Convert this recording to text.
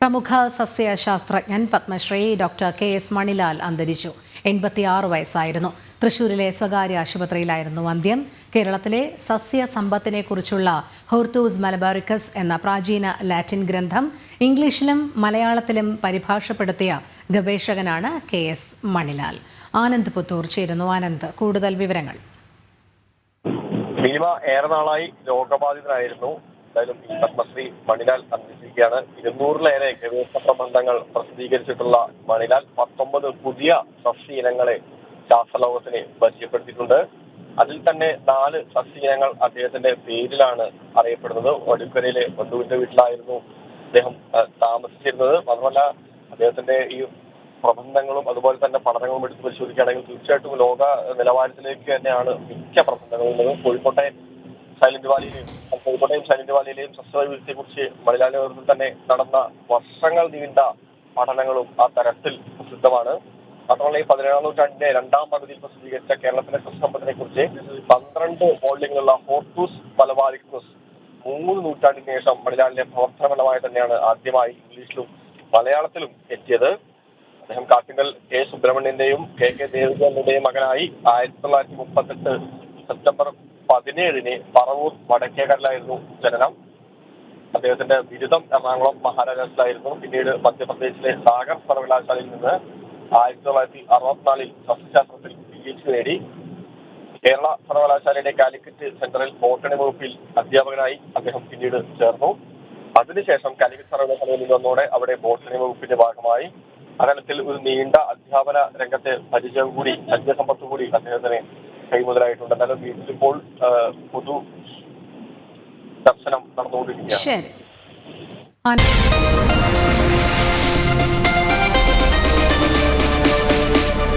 പ്രമുഖ സസ്യശാസ്ത്രജ്ഞൻ Padmashri doctor KS. Manilal അന്തരിച്ചു. 86 വയസ്സായിരുന്നു. തൃശൂരിലെ സ്വകാര്യ ആശുപത്രിയിലായിരുന്നു അന്ത്യം. കേരളത്തിലെ സസ്യസമ്പത്തിനെക്കുറിച്ചുള്ള ഹോർത്തൂസ് മലബാറിക്കസ് എന്ന പ്രാചീന ലാറ്റിൻ ഗ്രന്ഥം ഇംഗ്ലീഷിലും മലയാളത്തിലും പരിഭാഷപ്പെടുത്തിയ ഗവേഷകനാണ് കെ.എസ്. മണിലാൽ. ആനന്ദ് പുത്തൂർ ചേരുന്നു. ആനന്ദ്, കൂടുതൽ വിവരങ്ങൾ. ഏറെ നാളായി രോഗബാധിതനായിരുന്നു. എന്തായാലും ഈ പത്മശ്രീ മണിലാൽ അന്തരിച്ചിരിക്കുകയാണ്. 200-ലേറെ ഗവേഷണ പ്രബന്ധങ്ങൾ പ്രസിദ്ധീകരിച്ചിട്ടുള്ള മണിലാൽ 19 പുതിയ സസ്യ ഇനങ്ങളെ ശാസ്ത്രലോകത്തിന് പരിചയപ്പെടുത്തിയിട്ടുണ്ട്. അതിൽ തന്നെ 4 സസ്യ ഇനങ്ങൾ അദ്ദേഹത്തിന്റെ പേരിലാണ് അറിയപ്പെടുന്നത്. ഒടുക്കരയിലെ ബന്ധുവിന്റെ വീട്ടിലായിരുന്നു അദ്ദേഹം താമസിച്ചിരുന്നത്. മാത്രമല്ല അദ്ദേഹത്തിന്റെ ഈ പ്രബന്ധങ്ങളും അതുപോലെ തന്നെ പഠനങ്ങളും എടുത്ത് പരിശോധിക്കുകയാണെങ്കിൽ തീർച്ചയായിട്ടും ലോക നിലവാരത്തിലേക്ക് തന്നെയാണ് മിക്ക പ്രബന്ധങ്ങളുള്ളത്. കോഴിക്കോട്ടെയും സൈലന്റ് വാലിയിലെയും സസ്യവൈവിധ്യത്തെ കുറിച്ച് മണിലാലിന്റെ നേതൃത്വത്തിൽ തന്നെ നടന്ന വർഷങ്ങൾ നീണ്ട പഠനങ്ങളും ആ തരത്തിൽ പ്രസിദ്ധമാണ്. മാത്രമല്ല ഈ 17-ാം നൂറ്റാണ്ടിന്റെ 2ാം പകുതിയിൽ പ്രസിദ്ധീകരിച്ച കേരളത്തിലെ സസ്യസമ്പത്തിനെ കുറിച്ച് 12 വോള്യങ്ങളുള്ള ഹോർത്തൂസ് മലബാറിക്കസ് 3 നൂറ്റാണ്ടിന് ശേഷം മണിലാലിന്റെ പ്രവർത്തനഫലമായി തന്നെയാണ് ആദ്യമായി ഇംഗ്ലീഷിലും മലയാളത്തിലും എത്തിയത്. അദ്ദേഹം കാട്ടിങ്കൽ കെ. സുബ്രഹ്മണ്യന്റെയും കെ. ദേവകിയുടെയും മകനായി 1938 സെപ്റ്റംബർ 17-ന് പറവൂർ വടക്കേക്കരയിലായിരുന്നു ജനനം. അദ്ദേഹത്തിന്റെ ബിരുദം എറണാകുളം മഹാരാജാസിലായിരുന്നു. പിന്നീട് മധ്യപ്രദേശിലെ സാഗർ സർവകലാശാലയിൽ നിന്ന് 1964-ൽ സസ്യശാസ്ത്രത്തിൽ PhD നേടി. കേരള സർവകലാശാലയുടെ കാലിക്കറ്റ് സെന്ററിൽ ബോട്ടണി വകുപ്പിൽ അധ്യാപകനായി അദ്ദേഹം പിന്നീട് ചേർന്നു. അതിനുശേഷം കാലിക്കറ്റ് സർവകലാശാലയിൽ നിന്നോടെ അവിടെ ബോട്ടണി വകുപ്പിന്റെ ഭാഗമായി അകലത്തിൽ ഒരു നീണ്ട അധ്യാപന രംഗത്തെ പരിചയം കൂടി സസ്യസമ്പത്ത് കൂടി അദ്ദേഹത്തിന് കൈമുതലായിട്ടുണ്ട്. എന്നാലും വീട്ടിലിപ്പോൾ പൊതു ദർശനം നടന്നുകൊണ്ടിരിക്കുകയാണ്.